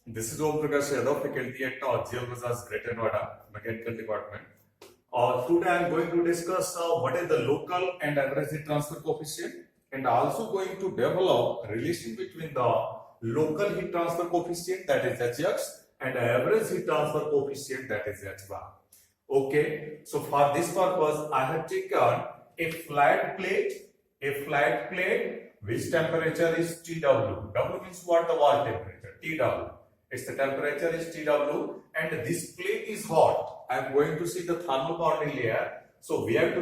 This is Om Prakash Yadav, faculty at GL Bazaar's Greater Noida, Mechanical Department. Today I am going to discuss what is the local and average heat transfer coefficient, and also going to develop relation between the local heat transfer coefficient, that is Hx, and average heat transfer coefficient, that is Hy. Okay, so for this purpose I have taken a flat plate which temperature is TW. W means what? The wall temperature. TW. Its the temperature is TW, and this plate is hot. I am going to see the thermal bonding layer. So we have to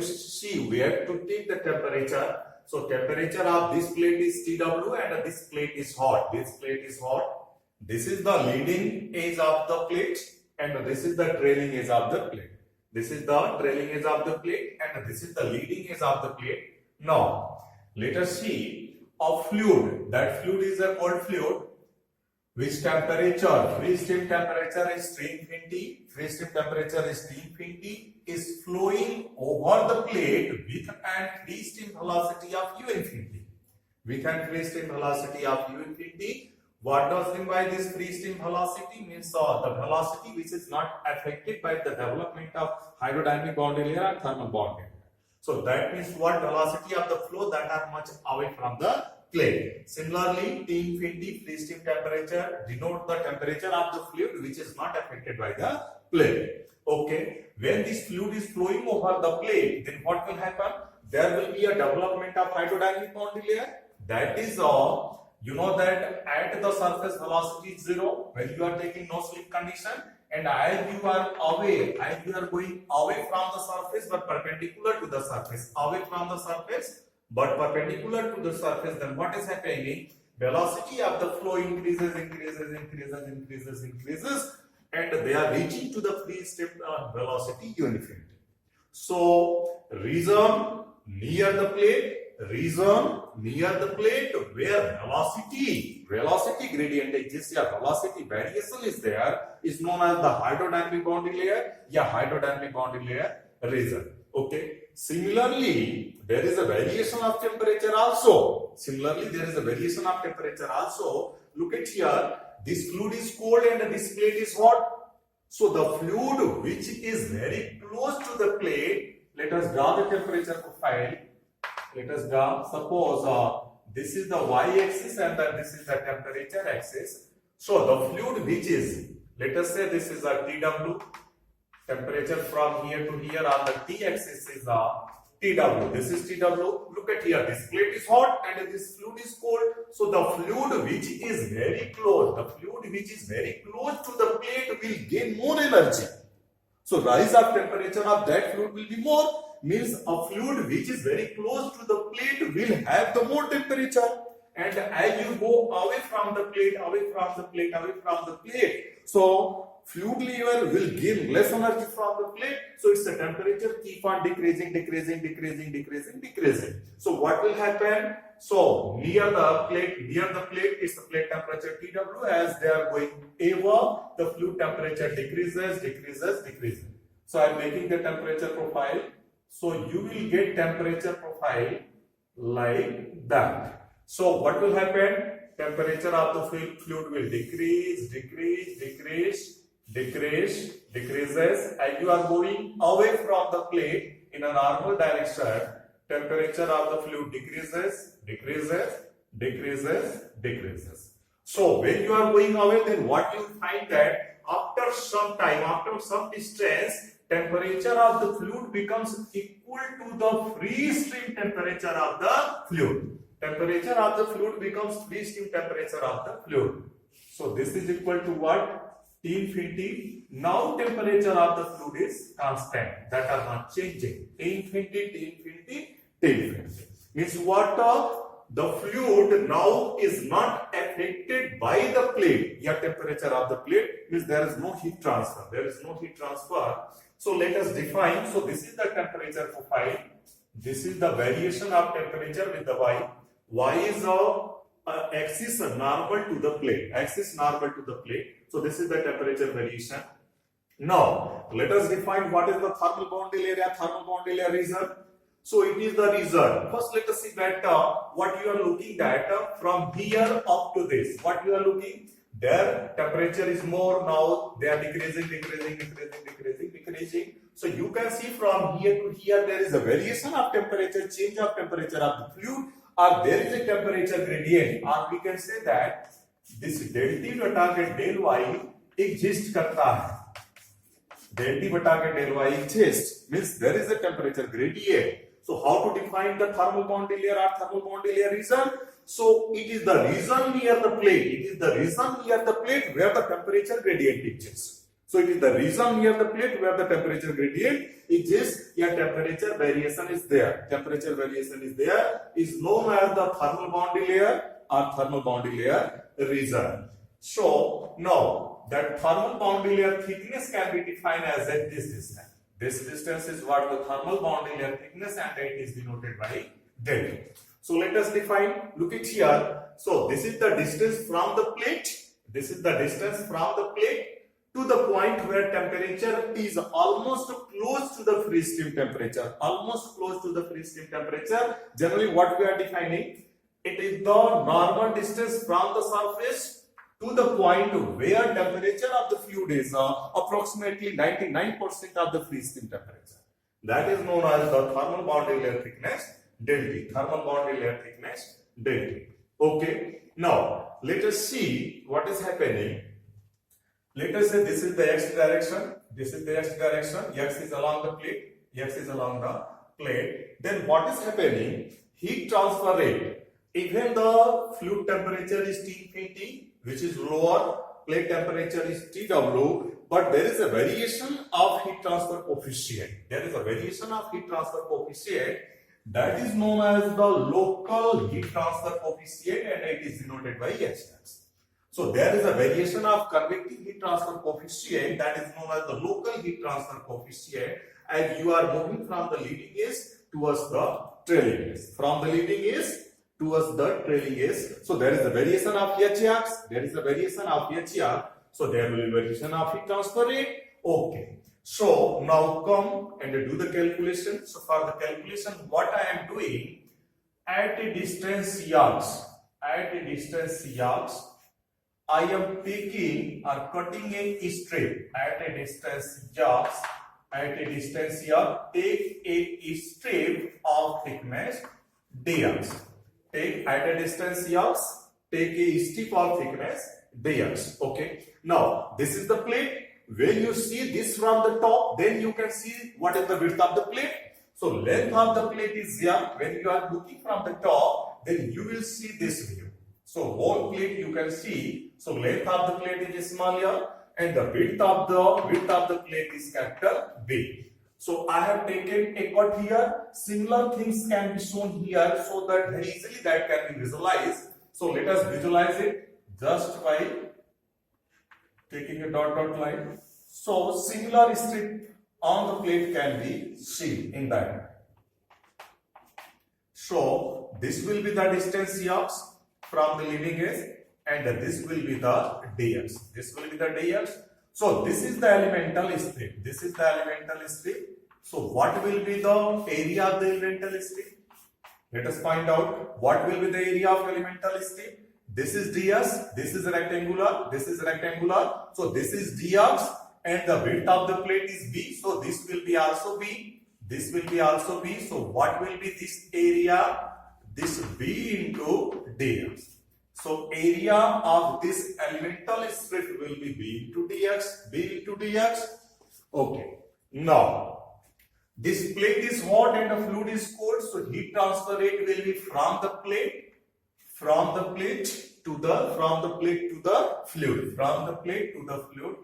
take the temperature. So temperature of this plate is TW and this plate is hot. This plate is hot. This is the leading edge of the plate and this is the trailing edge of the plate. This is the trailing edge of the plate and this is the leading edge of the plate. Now, let us see a fluid. That fluid is a cold fluid. Which temperature? Free stream temperature is T infinity. Free stream temperature is T infinity is flowing over the plate with an free stream velocity of U infinity. With an free stream velocity of U infinity. What does mean by this free stream velocity? Means the velocity which is not affected by the development of hydrodynamic boundary layer and thermal boundary layer. So that means what? Velocity of the flow that are much away from the plate. Similarly, T infinity free stream temperature denote the temperature of the fluid which is not affected by the plate. Okay, when this fluid is flowing over the plate, then what will happen? There will be a development of hydrodynamic boundary layer. That is all. You know that at the surface velocity is 0 when you are taking no slip condition, and as you are going away from the surface but perpendicular to the surface, away from the surface but perpendicular to the surface, then what is happening? Velocity of the flow increases, and they are reaching to the free stream velocity U infinity. So region near the plate where velocity gradient exists, velocity variation is there, is known as the hydrodynamic boundary layer, hydrodynamic boundary layer region. Okay. Similarly, there is a variation of temperature also. Look at here. This fluid is cold and this plate is hot. So the fluid which is very close to the plate, let us draw the temperature profile. Suppose this is the y-axis and this is the temperature axis. So the fluid which is, let us say this is a TW. Temperature from here to here on the t-axis is TW. This is TW. Look at here. This plate is hot and this fluid is cold. So the fluid which is very close, to the plate will gain more energy. So rise of temperature of that fluid will be more. Means a fluid which is very close to the plate will have the more temperature. And as you go away from the plate, so fluid layer will gain less energy from the plate, so its the temperature keep on decreasing. So what will happen? So near the plate is the plate temperature TW. As they are going above, the fluid temperature decreases. So I am making the temperature profile. So you will get temperature profile like that. So what will happen? Temperature of the fluid will decreases as you are going away from the plate in a normal direction. Temperature of the fluid decreases. So when you are going away, then what you find that after some time, after some distance, temperature of the fluid becomes equal to the free stream temperature of the fluid. Temperature of the fluid becomes free stream temperature of the fluid. So this is equal to what? T infinity. Now temperature of the fluid is constant. That are not changing. T infinity. Means what? The fluid now is not affected by the plate. Temperature of the plate means there is no heat transfer. So let us define. So this is the temperature profile. This is the variation of temperature with the y. Y is axis normal to the plate. So this is the temperature variation. Now let us define what is the thermal boundary layer, region. So it is the region. First let us see that what you are looking at from here up to this. What you are looking? their temperature is more, now they are decreasing. So you can see from here to here there is a variation of temperature, change of temperature of the fluid, or there is a temperature gradient, or we can say that this del T बटा के del Y exist करता है. Del T बटा के del Y exist means there is a temperature gradient. So how to define the thermal boundary layer or thermal boundary layer region? So it is the region near the plate. It is the region near the plate where the temperature gradient exists. So it is the region near the plate where the temperature gradient exists. Here temperature variation is there. Temperature variation is there. Is known as the thermal boundary layer or thermal boundary layer region. So now that thermal boundary layer thickness can be defined as at this distance. This distance is what the thermal boundary layer thickness, and it is denoted by delta. So let us define. Look at here. So this is the distance from the plate. This is the distance from the plate to the point where temperature is almost close to the free stream temperature. Almost close to the free stream temperature. Generally, what we are defining, it is the normal distance from the surface to the point where temperature of the fluid is approximately 99% of the free stream temperature. That is known as the thermal boundary layer thickness delta. Thermal boundary layer thickness delta. Okay. Now let us see what is happening. Let us say this is the x direction. This is the x direction. X is along the plate. X is along the plate. Then what is happening? Heat transfer rate. Even the fluid temperature is T infinity, which is lower, plate temperature is TW, but there is a variation of heat transfer coefficient. There is a variation of heat transfer coefficient that is known as the local heat transfer coefficient, and it is denoted by Hx. So there is a variation of convective heat transfer coefficient that is known as the local heat transfer coefficient as you are moving from the leading edge towards the trailing edge. From the leading edge towards the trailing edge. So there is a variation of Hx. There is a variation of Hx. So there will be variation of heat transfer rate. Okay. So now come and do the calculation. So for the calculation, what I am doing at a distance Hx, I am taking or cutting a strip at a distance Hx. At a distance here, take a strip of thickness dx. Take at a distance Hx, take a strip of thickness dx. Okay. Now this is the plate. When you see this from the top, then you can see what is the width of the plate. So length of the plate is here. When you are looking from the top, then you will see this view. So whole plate you can see. So length of the plate is small here, and the width of the plate is capital B. So I have taken a cut here. Similar things can be shown here, so that very easily that can be visualized. So let us visualize it just by taking a dot line. So similar strip on the plate can be seen in that. So this will be the distance Hx from the leading edge, and this will be the dx. This will be the dx. So this is the elemental strip. This is the elemental strip. So what will be the area of the elemental strip? Let us find out what will be the area of elemental strip. This is ds. This is rectangular. This is rectangular. So this is dx, and the width of the plate is b. So this will be also b. This will be also b. So what will be this area? This b into dx. So area of this elemental strip will be b into dx. B into dx. Okay. Now this plate is hot and the fluid is cold. So heat transfer rate will be from the plate to the fluid.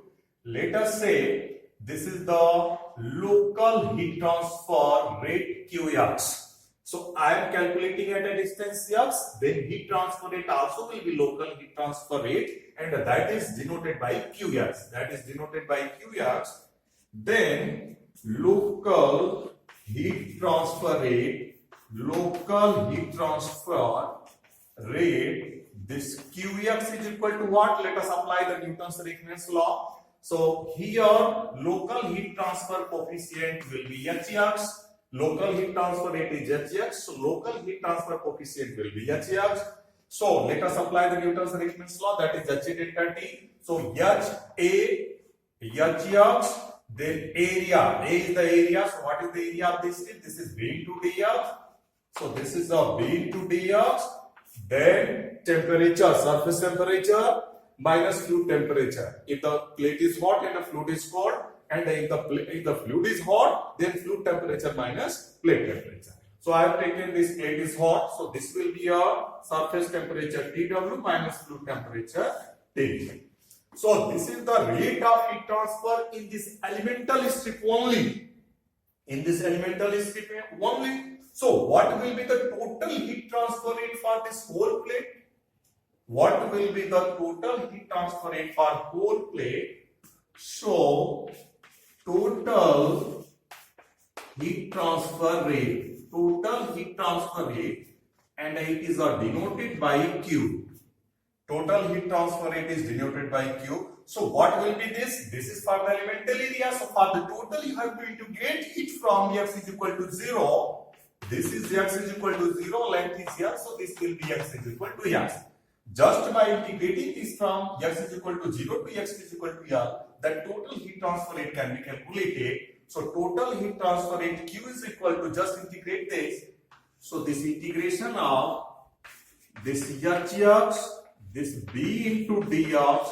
Let us say this is the local heat transfer rate Qx. So I am calculating at a distance X, then heat transfer rate also will be local heat transfer rate, and that is denoted by Qx. Then local heat transfer rate, this Qx is equal to what? Let us apply the Newton's reference law. So here local heat transfer coefficient will be Hx. Local heat transfer rate is Hx. So local heat transfer coefficient will be Hx. So let us apply the Newton's arrangement law, that is H delta T. So H then area. A is the area. So what is the area of this strip? This is B into dx. So this is a B into dx. Then temperature, surface temperature minus fluid temperature. If the plate is hot and the fluid is cold, and if the fluid is hot, then fluid temperature minus plate temperature. So I have taken this plate is hot, so this will be a surface temperature Tw minus fluid temperature T. So this is the rate of heat transfer in this elemental strip only. In this elemental strip only. So what will be the total heat transfer rate for this whole plate? What will be the total heat transfer rate for whole plate? So total heat transfer rate, and it is denoted by Q. Total heat transfer rate is denoted by Q. So what will be this? This is for the elemental area. So for the total, you are going to get it from x is equal to 0. This is x is equal to 0, length is here. So this will be x is equal to x. Just by integrating this from x is equal to 0 to x is equal to L, the total heat transfer rate can be calculated. So total heat transfer rate Q is equal to, just integrate this. So this integration of this Hx, this B into dx,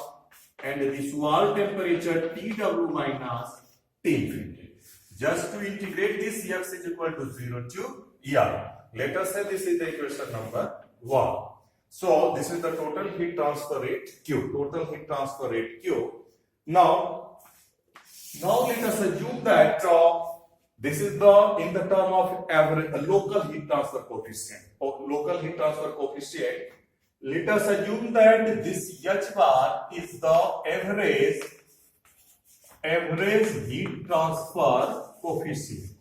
and this wall temperature Tw minus T infinity. Just to integrate this, x is equal to 0 to L. Let us say this is the equation number 1. So this is the total heat transfer rate Q. Total heat transfer rate Q. Now let us assume that this is in the term of average local heat transfer coefficient. Local heat transfer coefficient. Let us assume that this H bar is the average heat transfer coefficient.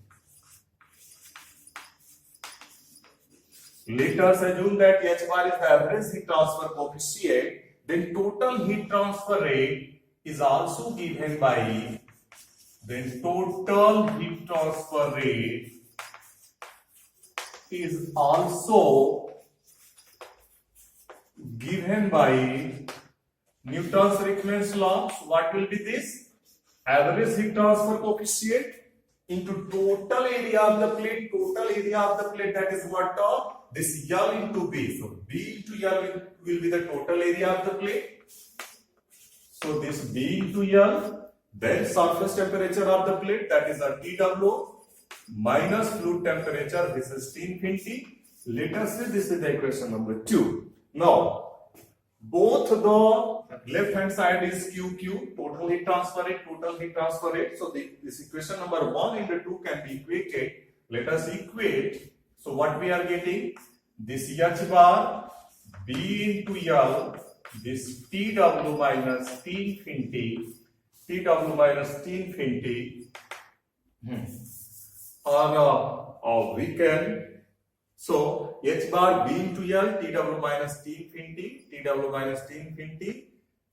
Let us assume that H bar is the average heat transfer coefficient. Then total heat transfer rate is also given by, then total heat transfer rate is also given by Newton's reference law. So what will be this? Average heat transfer coefficient into total area of the plate. Total area of the plate, that is what? This L into B. So B into L will be the total area of the plate. So this B into L, then surface temperature of the plate, that is a Tw, minus fluid temperature, this is T infinity. Let us say this is the equation number 2. Now, both the left hand side is QQ, total heat transfer rate. So this equation number 1 and 2 can be equated. Let us equate. So what we are getting? This H bar, B into L, this Tw minus T infinity, or we can, so H bar B into L, Tw minus T infinity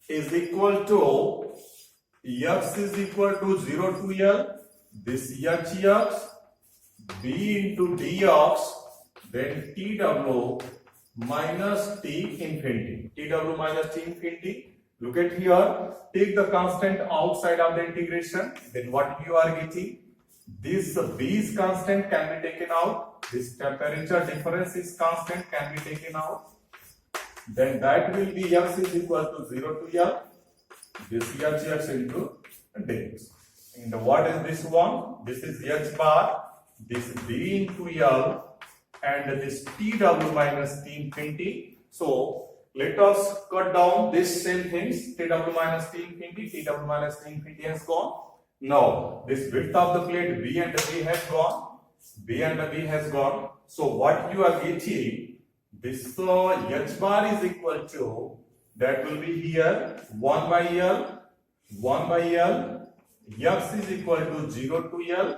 is equal to, x is equal to 0 to L, this Hx, B into dx, then Tw minus T infinity. Look at here, take the constant outside of the integration, then what you are getting? This B's constant can be taken out, this temperature difference is constant can be taken out, then that will be x is equal to 0 to L, this Hx into dx. And what is this one? This is H bar, this B into L, and this Tw minus T infinity. So let us cut down this same things, Tw minus T infinity has gone. Now this width of the plate B and B has gone. So what you are getting, this H bar is equal to, that will be here 1 by L, x is equal to 0 to L,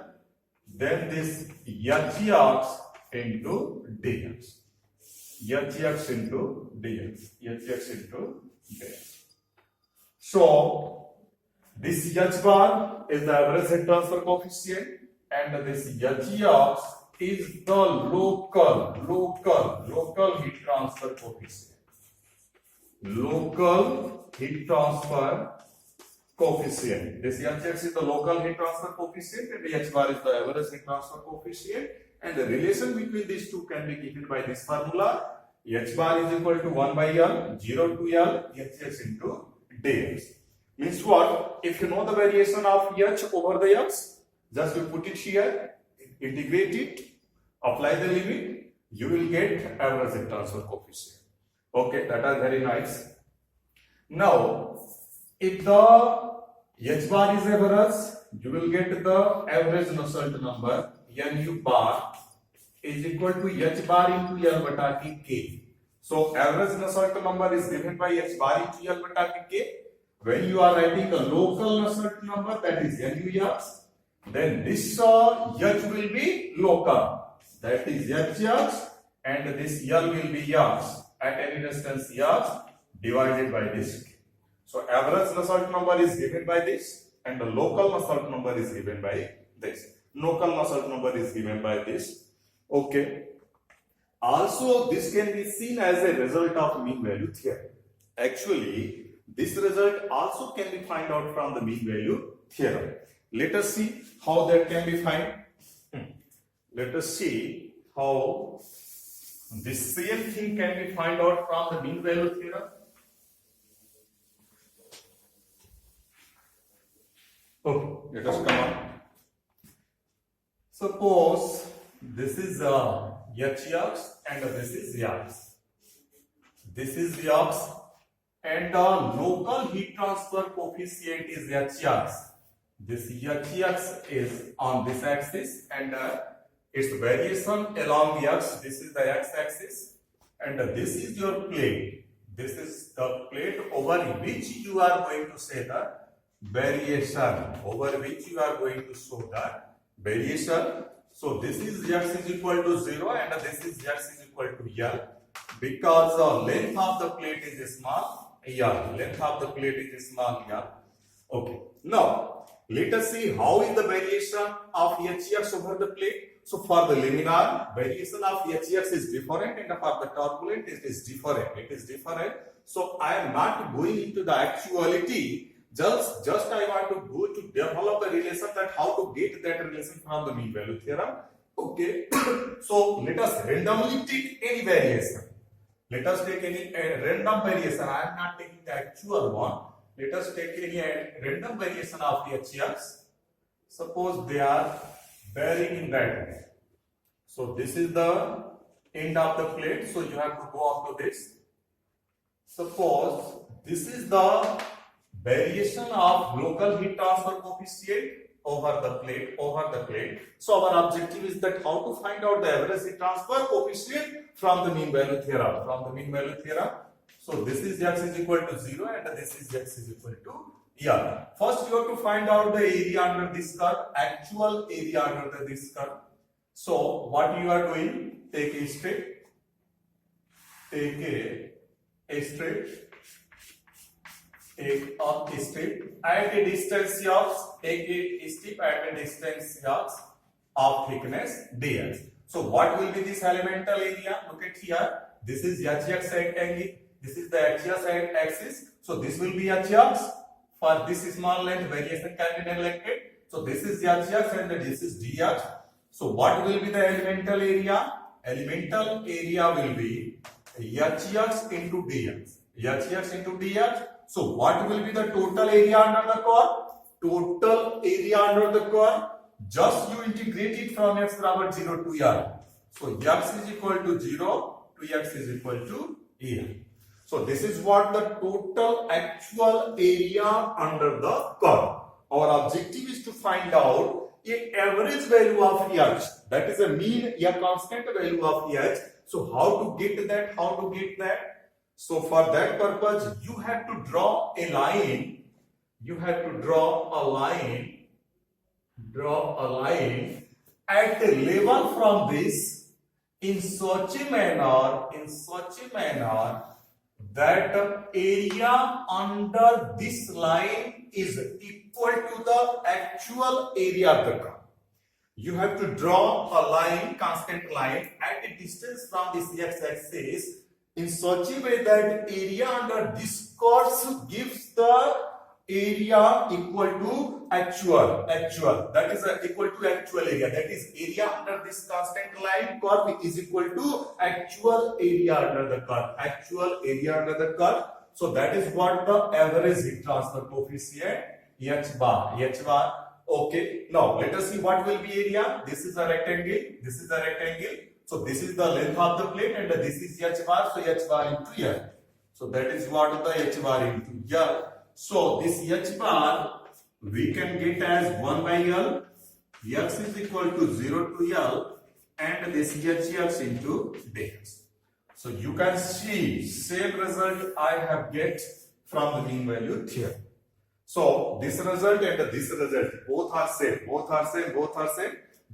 then this Hx into dx. So this H bar is the average heat transfer coefficient, and this Hx is the local heat transfer coefficient. local heat transfer coefficient. This Hx is the local heat transfer coefficient and H bar is the average heat transfer coefficient, and the relation between these two can be given by this formula. H bar is equal to 1 by L, 0 to L, Hx into dx. Means what? If you know the variation of H over the X, just you put it here, integrate it, apply the limit, you will get average heat transfer coefficient. Okay, that is very nice. Now, if the H bar is average, you will get the average Nusselt number Nu bar is equal to H bar into L bata K. So, average Nusselt number is given by H bar into L bata K. When you are writing a local Nusselt number, that is Nu-X, then this H will be local, that is H-X, and this L will be X at any distance X divided by this K. So average Nusselt number is given by this and the local Nusselt number is given by this. Local Nusselt number is given by this. Okay. Also, this can be seen as a result of mean value theorem. Actually, this result also can be found out from the mean value theorem. Let us see how that can be found. Let us see how this same thing can be found out from the mean value theorem. Okay, let us come on. Suppose this is Hx and this is X. This is X and the local heat transfer coefficient is Hx. This Hx is on this axis and its variation along the X. This is the x-axis and this is your plate. This is the plate over which you are going to say the variation. Over which you are going to show the variation. So this is x is equal to 0 and this is x is equal to L, because the length of the plate is small L. Length of the plate is small L. Okay. Now let us see how is the variation of Hx over the plate. So for the laminar, variation of Hx is different and for the turbulent it is different. It is different. So I am not going into the actuality. Just I want to go to develop a relation that how to get that relation from the mean value theorem. Okay. So let us randomly take any variation. Let us take any random variation. I am not taking the actual one. Let us take any random variation of Hx. Suppose they are varying in that way. So this is the end of the plate. So you have to go up to this. Suppose this is the variation of local heat transfer coefficient over the plate. So our objective is that how to find out the average heat transfer coefficient from the mean value theorem. So this is x is equal to 0 and this is x is equal to L. First you have to find out the area under this curve, actual area under this curve. So what you are doing, take a strip, take a strip at a distance of thickness dx. So what will be this elemental area? Look at here. This is Hx angle. This is the Hx axis. So this will be Hx. For this small length, variation can be neglected. So this is Hx and this is dx. So what will be the elemental area? Elemental area will be Hx into dx. Hx into dx. So what will be the total area under the curve? Total area under the curve, just you integrate it from x equal 0 to L. So x is equal to 0 to x is equal to L. So this is what the total actual area under the curve. Our objective is to find out a average value of h, that is a mean, a constant value of h. So how to get that? So for that purpose, you have to draw a line. Draw a line at a level from this in such a manner that area under this line is equal to the actual area of the curve. You have to draw a line, constant line, at a distance from this x-axis in such a way that area under this curve gives the area equal to actual. That is equal to actual area. That is area under this constant line curve is equal to actual area under the curve. Actual area under the curve. So that is what the average heat transfer coefficient H bar. Okay. Now let us see what will be area. This is a rectangle. This is a rectangle. So this is the length of the plate and this is H bar. So H bar into L. So that is what the H bar into L. So this H bar we can get as 1 by L. X is equal to 0 to L and this Hx into dx. So you can see same result I have get from the mean value theorem. So this result and this result both are same.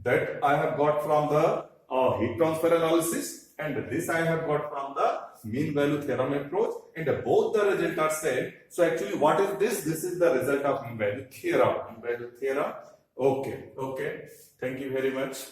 That I have got from the heat transfer analysis and this I have got from the mean value theorem approach and both the result are same. So actually what is this? This is the result of mean value theorem. Okay. Thank you very much.